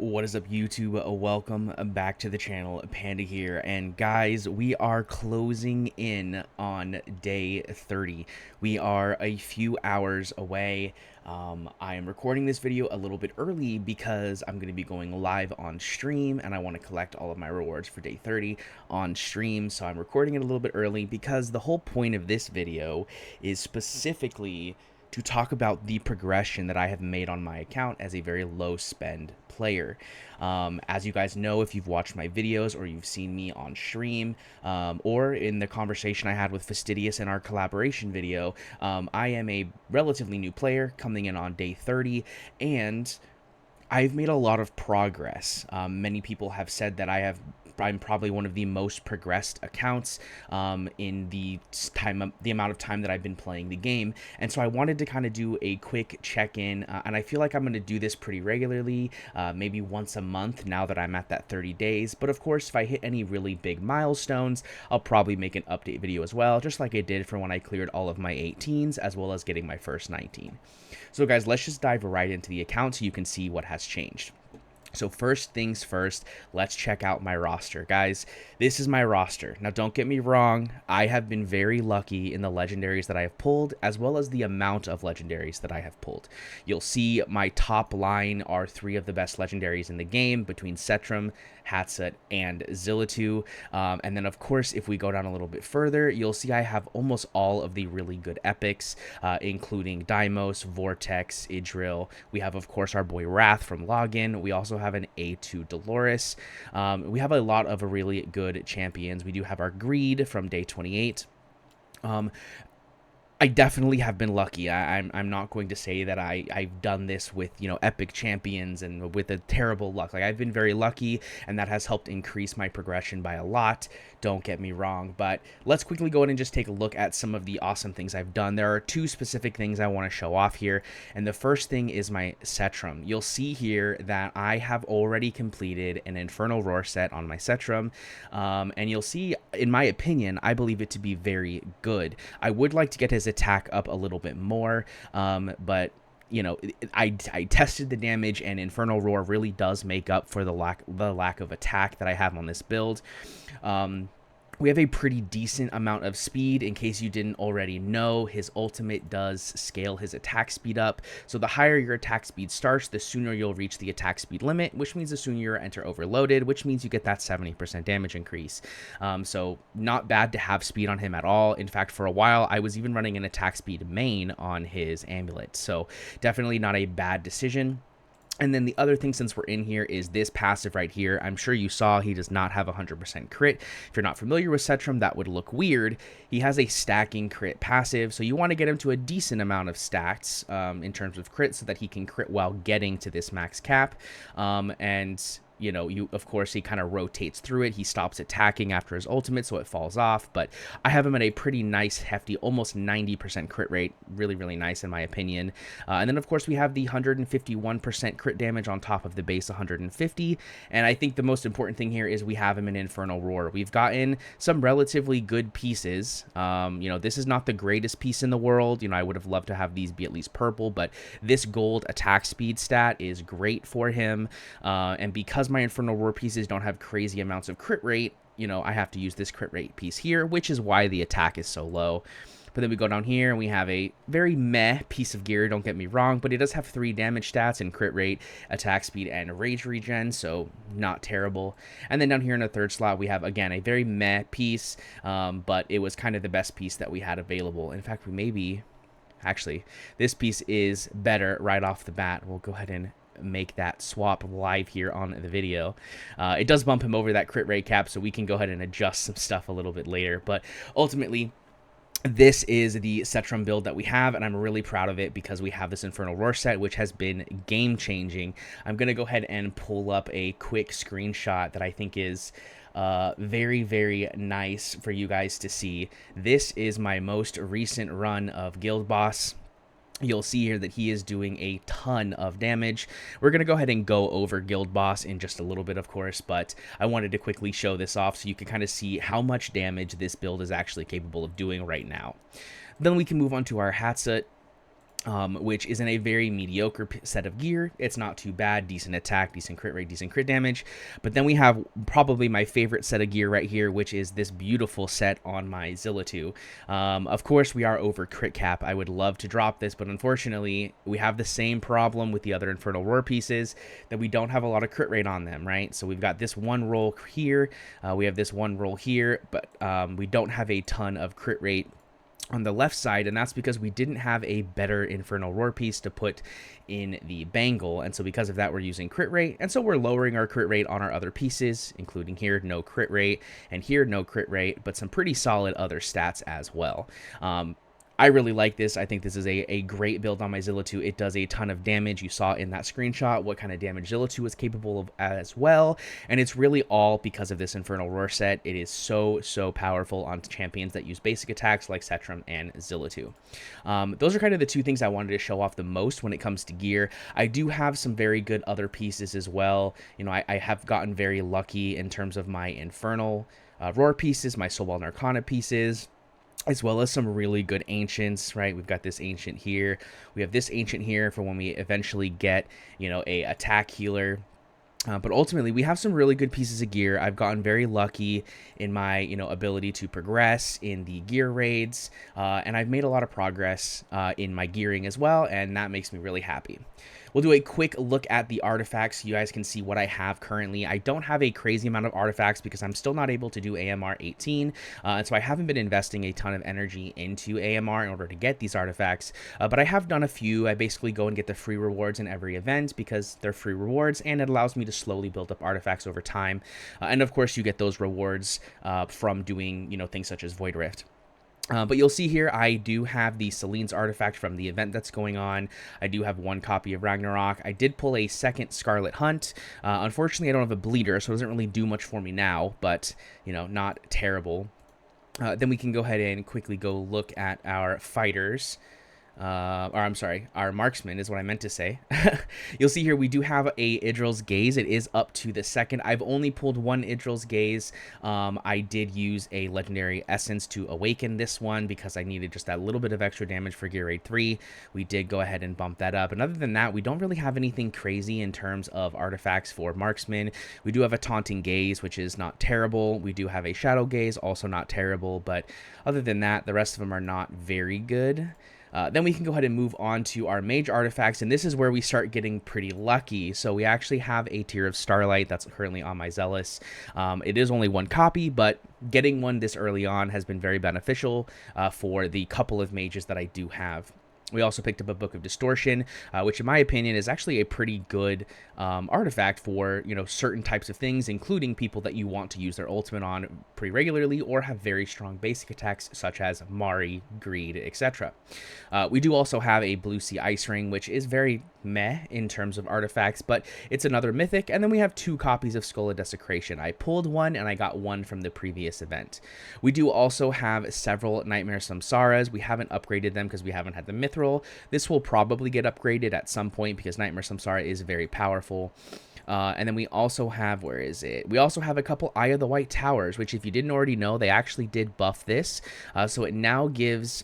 What is up, YouTube? Welcome back to the channel. Panda here, and guys, we are closing in on day 30. We are a few hours away. I am recording this video a little bit early because I'm going to be going live on stream, and I want to collect all of my rewards for day 30 on stream, so I'm recording it a little bit early because the whole point of this video is specifically to talk about the progression that I have made on my account as a very low spend player. As you guys know, if you've watched my videos or you've seen me on stream, or in the conversation I had with Fastidious in our collaboration video, I am a relatively new player coming in on day 30, and I've made a lot of progress. Many people have said that I'm probably one of the most progressed accounts in the amount of time that I've been playing the game, and so I wanted to kind of do a quick check-in, and I feel like I'm going to do this pretty regularly, maybe once a month now that I'm at that 30 days. But of course, if I hit any really big milestones, I'll probably make an update video as well, just like I did for when I cleared all of my 18s as well as getting my first 19. So guys, let's just dive right into the account so you can see what has changed. So first things first, let's check out my roster. Guys, this is my roster. Now, don't get me wrong, I have been very lucky in the legendaries that I have pulled, as well as the amount of legendaries that I have pulled. You'll see my top line are 3 of the best legendaries in the game, between Setram, Hatsut, and Zillatu. And then, of course, if we go down a little bit further, you'll see I have almost all of the really good epics, including Deimos, Vortex, Idril. We have, of course, our boy Wrath from Login. We also have an A2 Dolores. We have a lot of really good champions. We do have our Greed from day 28. I definitely have been lucky. I'm not going to say that I've done this with, epic champions and with a terrible luck. Like, I've been very lucky, and that has helped increase my progression by a lot. Don't get me wrong, but let's quickly go in and just take a look at some of the awesome things I've done. There are 2 specific things I want to show off here, and the first thing is my Setram. You'll see here that I have already completed an Infernal Roar set on my Setram, and you'll see, in my opinion, I believe it to be very good. I would like to get his attack up a little bit more, but I tested the damage, and Infernal Roar really does make up for the lack of attack that I have on this build. We have a pretty decent amount of speed. In case you didn't already know, his ultimate does scale his attack speed up. So the higher your attack speed starts, the sooner you'll reach the attack speed limit, which means the sooner you enter overloaded, which means you get that 70% damage increase. So not bad to have speed on him at all. In fact, for a while, I was even running an attack speed main on his amulet. So definitely not a bad decision. And then the other thing, since we're in here, is this passive right here. I'm sure you saw he does not have 100% crit. If you're not familiar with Setram, that would look weird. He has a stacking crit passive, so you want to get him to a decent amount of stacks in terms of crit so that he can crit while getting to this max cap. Of course, he kind of rotates through it. He stops attacking after his ultimate, so it falls off. But I have him at a pretty nice, hefty, almost 90% crit rate. Really, really nice, in my opinion. And then, of course, we have the 151% crit damage on top of the base 150. And I think the most important thing here is we have him in Infernal Roar. We've gotten some relatively good pieces. This is not the greatest piece in the world. I would have loved to have these be at least purple, but this gold attack speed stat is great for him. And because my Infernal Roar pieces don't have crazy amounts of crit rate, I have to use this crit rate piece here, which is why the attack is so low. But then we go down here and we have a very meh piece of gear, don't get me wrong, but it does have 3 damage stats and crit rate, attack speed, and rage regen, so not terrible. And then down here in the 3rd slot, we have, again, a very meh piece, but it was kind of the best piece that we had available. In fact, actually, this piece is better right off the bat. We'll go ahead and make that swap live here on the video. It does bump him over that crit rate cap, so we can go ahead and adjust some stuff a little bit later, but ultimately this is the Setram build that we have, and I'm really proud of it because we have this Infernal Roar set, which has been game-changing. I'm going to go ahead and pull up a quick screenshot that I think is very, very nice for you guys to see. This is my most recent run of Guild Boss. You'll see here that he is doing a ton of damage. We're going to go ahead and go over Guild Boss in just a little bit, of course, but I wanted to quickly show this off so you can kind of see how much damage this build is actually capable of doing right now. Then we can move on to our Hatsut. which isn't a very mediocre set of gear. It's not too bad, decent attack, decent crit rate, decent crit damage. But then we have probably my favorite set of gear right here, which is this beautiful set on my Zilla 2. Of course, we are over crit cap. I would love to drop this, but unfortunately, we have the same problem with the other Infernal Roar pieces, that we don't have a lot of crit rate on them, right? So we've got this one roll here, we have this one roll here, but we don't have a ton of crit rate on the left side, and that's because we didn't have a better Infernal Roar piece to put in the bangle, and so because of that we're using crit rate, and so we're lowering our crit rate on our other pieces, including here no crit rate, and here no crit rate, but some pretty solid other stats as well. I really like this. I think this is a great build on my Zilla 2. It does a ton of damage. You saw in that screenshot what kind of damage Zilla 2 is capable of as well. And it's really all because of this Infernal Roar set. It is so powerful on champions that use basic attacks like Setram and Zilla 2. Those are kind of the two things I wanted to show off the most when it comes to gear. I do have some very good other pieces as well. You know, I have gotten very lucky in terms of my Infernal Roar pieces, my Soul Ball Arcana pieces, as well as some really good ancients, right? We've got this ancient here. We have this ancient here for when we eventually get, you know, a attack healer. But ultimately, we have some really good pieces of gear. I've gotten very lucky in my, you know, ability to progress in the gear raids, and I've made a lot of progress in my gearing as well, and that makes me really happy. We'll do a quick look at the artifacts so you guys can see what I have currently. I don't have a crazy amount of artifacts because I'm still not able to do AMR 18, and so I haven't been investing a ton of energy into AMR in order to get these artifacts, but I have done a few. I basically go and get the free rewards in every event because they're free rewards, and it allows me to slowly build up artifacts over time. And of course, you get those rewards from doing, you know, things such as Void Rift. But you'll see here, I do have the Celine's artifact from the event that's going on. I do have one copy of Ragnarok. I did pull a second Scarlet Hunt. Unfortunately, I don't have a bleeder, so it doesn't really do much for me now, but, you know, not terrible. Then we can go ahead and quickly go look at our fighters. Or I'm sorry, our marksman is what I meant to say. You'll see here we do have a Idril's Gaze. It is up to the second. I've only pulled one Idril's Gaze. I did use a legendary essence to awaken this one because I needed just that little bit of extra damage for Gear Raid 3. We did go ahead and bump that up. And other than that, we don't really have anything crazy in terms of artifacts for marksman. We do have a Taunting Gaze, which is not terrible. We do have a Shadow Gaze, also not terrible. But other than that, the rest of them are not very good. Then we can go ahead and move on to our mage artifacts, and this is where we start getting pretty lucky. So we actually have a Tear of Starlight that's currently on my Zealous. It is only one copy, but getting one this early on has been very beneficial for the couple of mages that I do have. We also picked up a Book of Distortion, which in my opinion is actually a pretty good artifact for, you know, certain types of things, including people that you want to use their ultimate on pretty regularly or have very strong basic attacks such as Mari, Greed, etc. We do also have a Blue Sea Ice Ring, which is very meh in terms of artifacts, but it's another mythic. And then we have two copies of Skull of Desecration. I pulled one and I got one from the previous event. We do also have several Nightmare Samsaras. We haven't upgraded them because we haven't had the Mithril. This will probably get upgraded at some point because Nightmare Samsara is very powerful. And then we also have, where is it? We also have a couple Eye of the White Towers, which if you didn't already know, they actually did buff this. So it now gives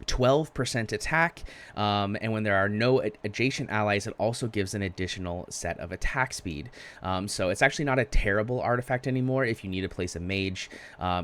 12% attack, and when there are no adjacent allies, it also gives an additional set of attack speed. So it's actually not a terrible artifact anymore. If you need to place a mage,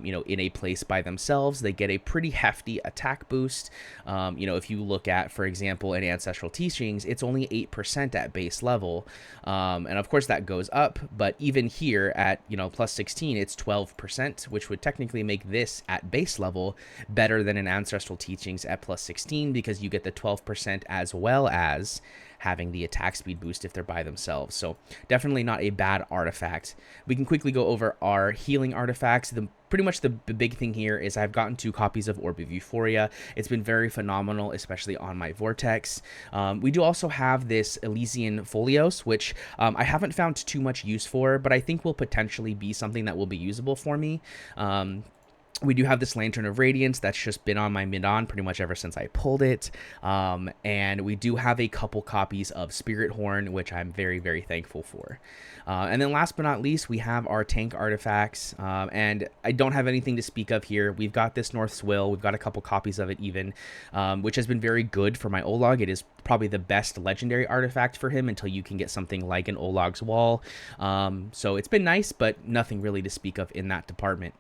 you know, in a place by themselves, they get a pretty hefty attack boost. You know, if you look at, for example, in Ancestral Teachings, it's only 8% at base level, and of course that goes up. But even here at, you know, plus 16, it's 12%, which would technically make this at base level better than an Ancestral Teachings at plus 16 because you get the 12% as well as having the attack speed boost if they're by themselves. So definitely not a bad artifact. We can quickly go over our healing artifacts. Pretty much the big thing here is I've gotten 2 copies of Orb of Euphoria. It's been very phenomenal, especially on my Vortex. We do also have this Elysian Folios, which I haven't found too much use for, but I think will potentially be something that will be usable for me. We do have this Lantern of Radiance that's just been on my mid-on pretty much ever since I pulled it. And we do have a couple copies of Spirit Horn, which I'm very, very thankful for. And then last but not least, we have our tank artifacts. And I don't have anything to speak of here. We've got this North's Will. We've got a couple copies of it even, which has been very good for my Olog. It is probably the best legendary artifact for him until you can get something like an Olog's Wall. So it's been nice, but nothing really to speak of in that department.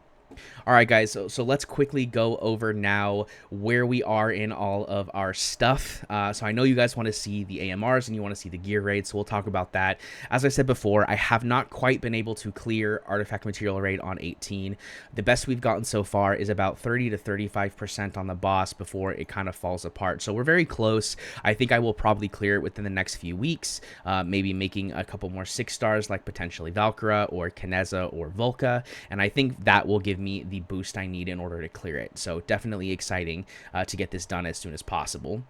All right, guys, so let's quickly go over now where we are in all of our stuff. So I know you guys want to see the AMRs and you want to see the gear raid, so we'll talk about that. As I said before, I have not quite been able to clear artifact material raid on 18. The best we've gotten so far is about 30 to 35% on the boss before it kind of falls apart. So we're very close. I think I will probably clear it within the next few weeks, maybe making a couple more 6 stars like potentially Valkyra or Kineza or Volca, and I think that will give me the boost I need in order to clear it. So definitely exciting to get this done as soon as possible.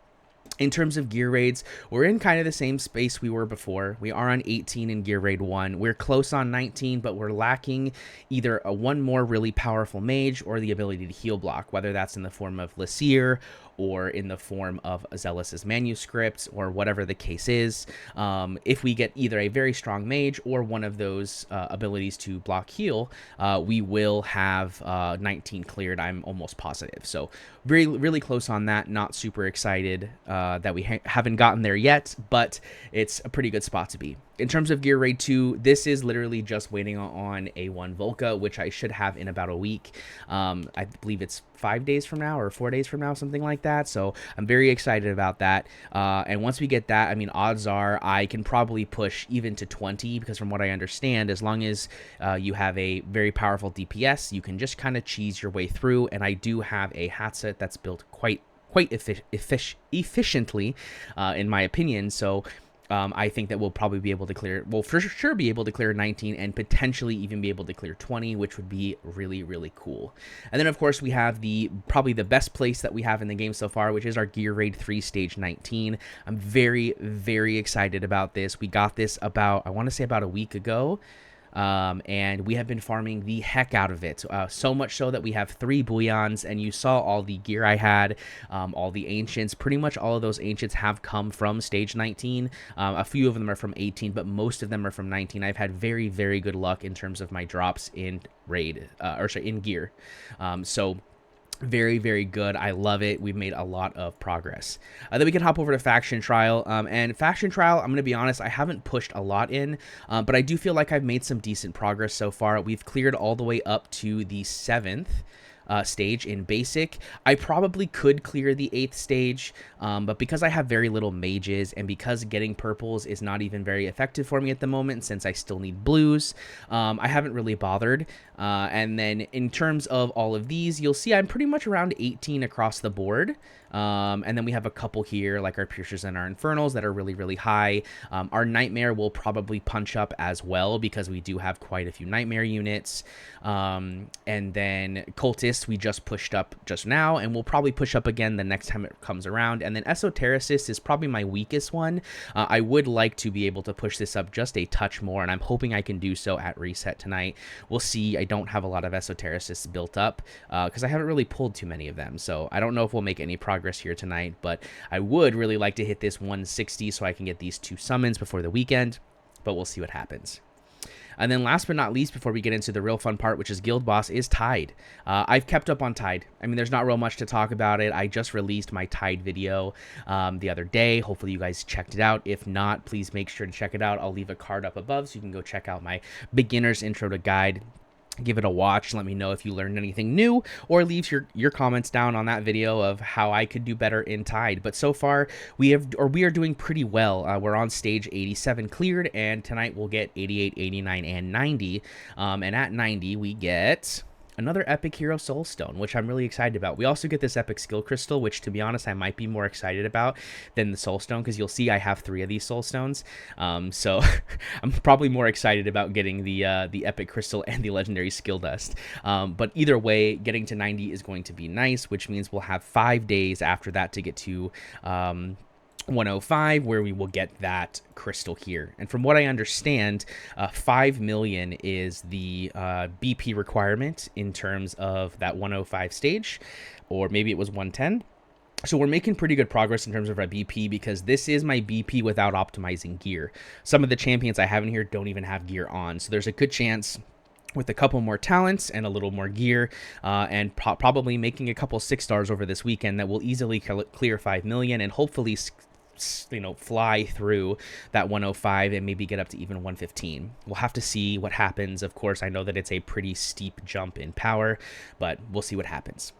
In terms of gear raids, we're in kind of the same space we were before. We are on 18 in gear raid 1. We're close on 19, but we're lacking either one more really powerful mage or the ability to heal block, whether that's in the form of Lasir or in the form of Zealous's manuscripts or whatever the case is. If we get either a very strong mage or one of those abilities to block heal, we will have 19 cleared, I'm almost positive. So really close on that. Not super excited that we haven't gotten there yet, but it's a pretty good spot to be. In terms of Gear Raid 2, this is literally just waiting on A1 Volca, which I should have in about a week. I believe it's 5 days from now or 4 days from now, something like that. So I'm very excited about that. And once we get that, I mean, odds are I can probably push even to 20, because from what I understand, as long as you have a very powerful DPS, you can just kind of cheese your way through. And I do have a hat set that's built quite efficiently, in my opinion. So I think that we'll probably be able to clear, we'll for sure be able to clear 19 and potentially even be able to clear 20, which would be really cool. And then of course we have probably the best place that we have in the game so far, which is our Gear Raid 3 stage 19. I'm very excited about this. We got this about, I want to say about a week ago. And we have been farming the heck out of it, so much so that we have 3 bouillons, and you saw all the gear I had, all the ancients. Pretty much all of those ancients have come from stage 19. A few of them are from 18, but most of them are from 19. I've had very good luck in terms of my drops in raid, in gear. So very good. I love it. We've made a lot of progress. Then we can hop over to Faction Trial. And Faction Trial, I'm going to be honest, I haven't pushed a lot in, but I do feel like I've made some decent progress so far. We've cleared all the way up to the 7th stage in basic. I probably could clear the 8th stage, but because I have very little mages and because getting purples is not even very effective for me at the moment, since I still need blues, I haven't really bothered. And then in terms of all of these, you'll see I'm pretty much around 18 across the board. And then we have a couple here, like our Piercers and our Infernals, that are really high. Our Nightmare will probably punch up as well, because we do have quite a few Nightmare units. And then Cultists, we just pushed up just now, and we'll probably push up again the next time it comes around. And then Esotericist is probably my weakest one. I would like to be able to push this up just a touch more, and I'm hoping I can do so at reset tonight. We'll see. I don't have a lot of Esotericists built up, because I haven't really pulled too many of them, so I don't know if we'll make any progress here tonight, but I would really like to hit this 160 so I can get these 2 summons before the weekend, but we'll see what happens. And then last but not least, before we get into the real fun part, which is Guild Boss, is Tide. I've kept up on Tide. I mean, there's not real much to talk about it. I just released my Tide video the other day. Hopefully you guys checked it out. If not, please make sure to check it out. I'll leave a card up above so you can go check out my beginner's intro to guide. Give it a watch. Let me know if you learned anything new, or leave your comments down on that video of how I could do better in Tide. But so far we are doing pretty well. We're on stage 87 cleared, and tonight we'll get 88, 89, and 90. And at 90 we get another Epic Hero Soul Stone, which I'm really excited about. We also get this Epic Skill Crystal, which, to be honest, I might be more excited about than the Soul Stone, because you'll see I have 3 of these Soul Stones. So I'm probably more excited about getting the Epic Crystal and the Legendary Skill Dust. But either way, getting to 90 is going to be nice, which means we'll have 5 days after that to get to 105, where we will get that crystal here. And from what I understand, 5 million is the BP requirement in terms of that 105 stage, or maybe it was 110. So we're making pretty good progress in terms of our BP, because this is my BP without optimizing gear. Some of the champions I have in here don't even have gear on. So there's a good chance with a couple more talents and a little more gear, and probably making a couple 6-stars over this weekend, that will easily clear 5 million and hopefully fly through that 105 and maybe get up to even 115. We'll have to see what happens. Of course, I know that it's a pretty steep jump in power, but we'll see what happens.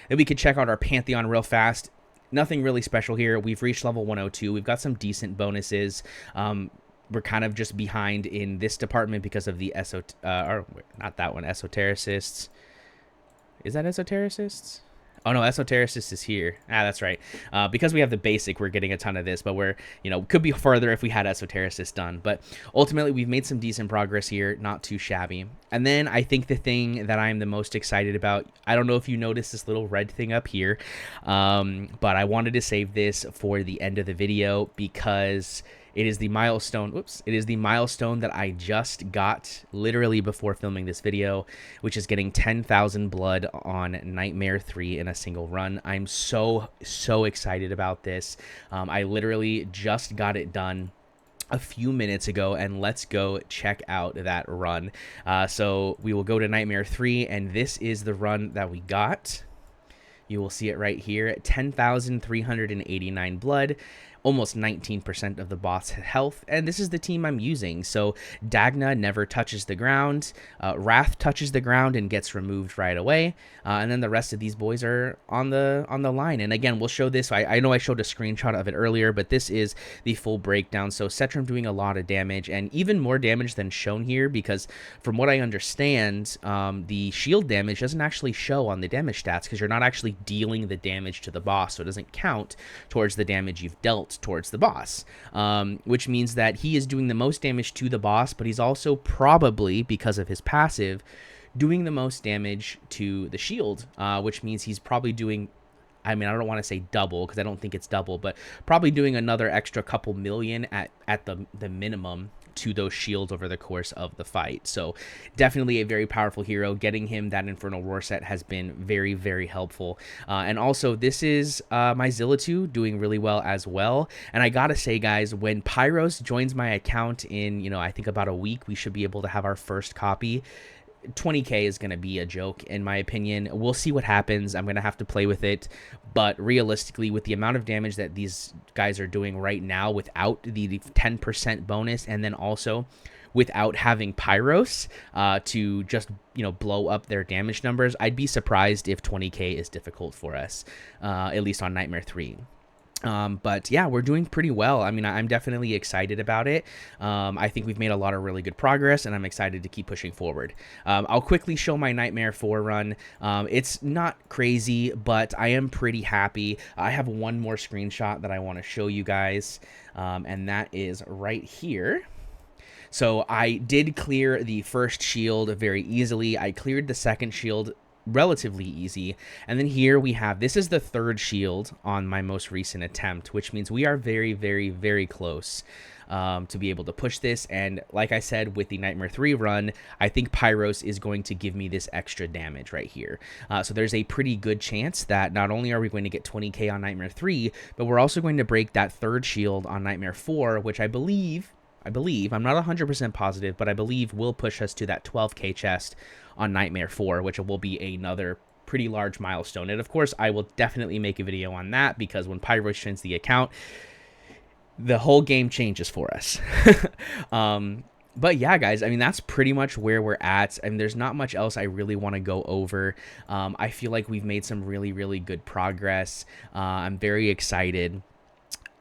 Then we could check out our Pantheon real fast. Nothing really special here. We've reached level 102. We've got some decent bonuses. We're kind of just behind in this department because of the not that one, Esotericists. Is that Esotericists? Oh no, Esotericist is here. That's right. Because we have the basic, we're getting a ton of this, but we're, could be further if we had Esotericist done. But ultimately, we've made some decent progress here, not too shabby. And then I think the thing that I'm the most excited about, I don't know if you noticed this little red thing up here, but I wanted to save this for the end of the video because it is the milestone. It is the milestone that I just got literally before filming this video, which is getting 10,000 blood on Nightmare 3 in a single run. I'm so excited about this. I literally just got it done a few minutes ago, and let's go check out that run. So we will go to Nightmare 3, and this is the run that we got. You will see it right here, 10,389 blood, almost 19% of the boss health, and this is the team I'm using. So Dagna never touches the ground, Wrath touches the ground and gets removed right away, and then the rest of these boys are on the line. And again, we'll show this. I know I showed a screenshot of it earlier, but this is the full breakdown. So Setram doing a lot of damage, and even more damage than shown here, because from what I understand, the shield damage doesn't actually show on the damage stats because you're not actually dealing the damage to the boss, so it doesn't count towards the damage you've dealt towards the boss, which means that he is doing the most damage to the boss, but he's also probably, because of his passive, doing the most damage to the shield, which means he's probably doing, I mean, I don't want to say double because I don't think it's double, but probably doing another extra couple million at the minimum to those shields over the course of the fight. So definitely a very powerful hero. Getting him that Infernal Roar set has been very helpful. And also, this is my Zillatu doing really well as well. And I gotta say, guys, when Pyros joins my account in, I think about a week, we should be able to have our first copy. 20k is going to be a joke, in my opinion. We'll see what happens. I'm going to have to play with it. But realistically, with the amount of damage that these guys are doing right now without the 10% bonus, and then also without having Pyros to just, blow up their damage numbers, I'd be surprised if 20k is difficult for us, at least on Nightmare 3. But yeah, we're doing pretty well. I mean, I'm definitely excited about it. I think we've made a lot of really good progress, and I'm excited to keep pushing forward. I'll quickly show my Nightmare 4 run. It's not crazy, but I am pretty happy. I have one more screenshot that I want to show you guys, and that is right here. So I did clear the first shield very easily. I cleared the second shield relatively easy, and then here we have, this is the third shield on my most recent attempt, which means we are very close to be able to push this. And like I said, with the Nightmare 3 run, I think Pyros is going to give me this extra damage right here. So there's a pretty good chance that not only are we going to get 20k on Nightmare 3, but we're also going to break that third shield on Nightmare 4, which I believe, I'm not 100% positive, but I believe will push us to that 12k chest on Nightmare 4, which will be another pretty large milestone. And of course, I will definitely make a video on that, because when Pyros joins the account, the whole game changes for us. But yeah, guys, I mean, that's pretty much where we're at. I mean, there's not much else I really want to go over. I feel like we've made some really good progress. I'm very excited.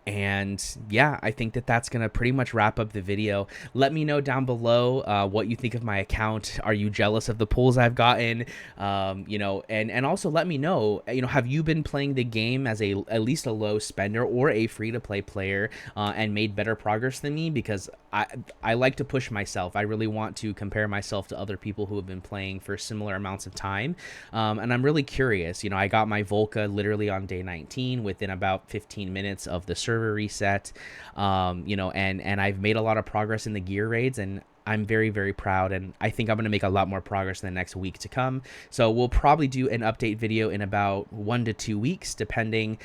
And yeah, I think that that's going to pretty much wrap up the video. Let me know down below what you think of my account. Are you jealous of the pulls I've gotten? And also let me know, have you been playing the game as at least a low spender or a free-to-play player and made better progress than me? Because I like to push myself. I really want to compare myself to other people who have been playing for similar amounts of time. And I'm really curious. I got my Volca literally on day 19 within about 15 minutes of the server server reset, you know, and I've made a lot of progress in the gear raids, and I'm very, very proud, and I think I'm going to make a lot more progress in the next week to come. So we'll probably do an update video in about 1 to 2 weeks, depending,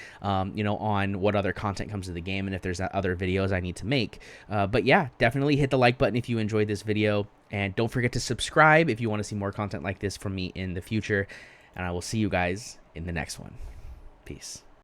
you know, on what other content comes to the game and if there's other videos I need to make. But yeah, definitely hit the like button if you enjoyed this video, and don't forget to subscribe if you want to see more content like this from me in the future, and I will see you guys in the next one. Peace.